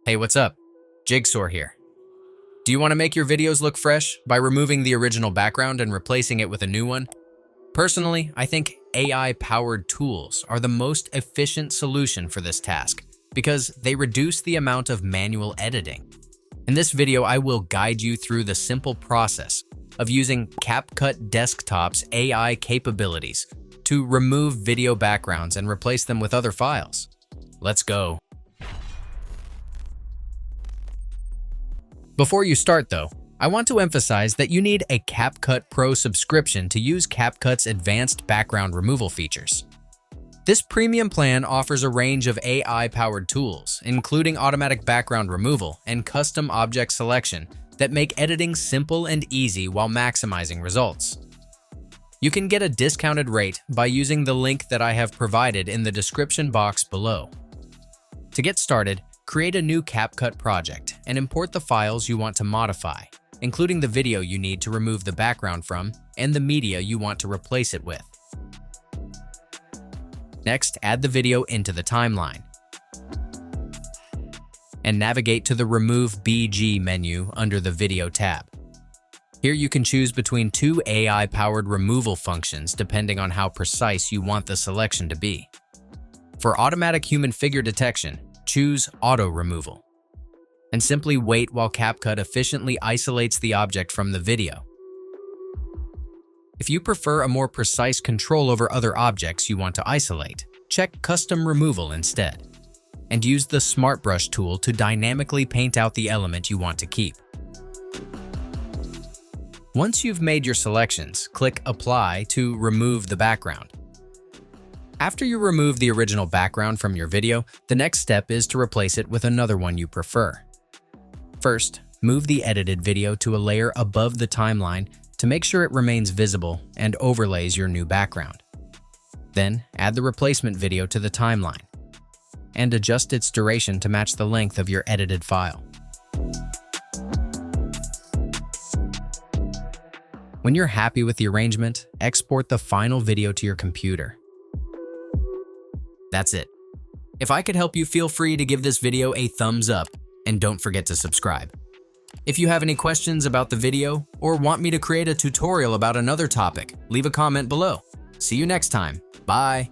Hey, what's up? Jigxor here. Do you want to make your videos look fresh by removing the original background and replacing it with a new one? Personally, I think AI-powered tools are the most efficient solution for this task because they reduce the amount of manual editing. In this video, I will guide you through the simple process of using Capcut Desktop's AI capabilities to remove video backgrounds and replace them with other files. Let's go. Before you start though, I want to emphasize that you need a Capcut Pro subscription to use Capcut's advanced background removal features. This premium plan offers a range of AI-powered tools, including automatic background removal and custom object selection that make editing simple and easy while maximizing results. You can get a discounted rate by using the link that I have provided in the description box below. To get started, create a new Capcut project and import the files you want to modify, including the video you need to remove the background from and the media you want to replace it with. Next, add the video into the timeline and navigate to the Remove BG menu under the Video tab. Here you can choose between two AI-powered removal functions depending on how precise you want the selection to be. For automatic human figure detection, choose Auto Removal, and simply wait while Capcut efficiently isolates the object from the video. If you prefer a more precise control over other objects you want to isolate, check Custom Removal instead, and use the Smart Brush tool to dynamically paint out the element you want to keep. Once you've made your selections, click Apply to remove the background. After you remove the original background from your video, the next step is to replace it with another one you prefer. First, move the edited video to a layer above the timeline to make sure it remains visible and overlays your new background. Then, add the replacement video to the timeline and adjust its duration to match the length of your edited file. When you're happy with the arrangement, export the final video to your computer. That's it. If I could help you, feel free to give this video a thumbs up and don't forget to subscribe. If you have any questions about the video or want me to create a tutorial about another topic, leave a comment below. See you next time. Bye.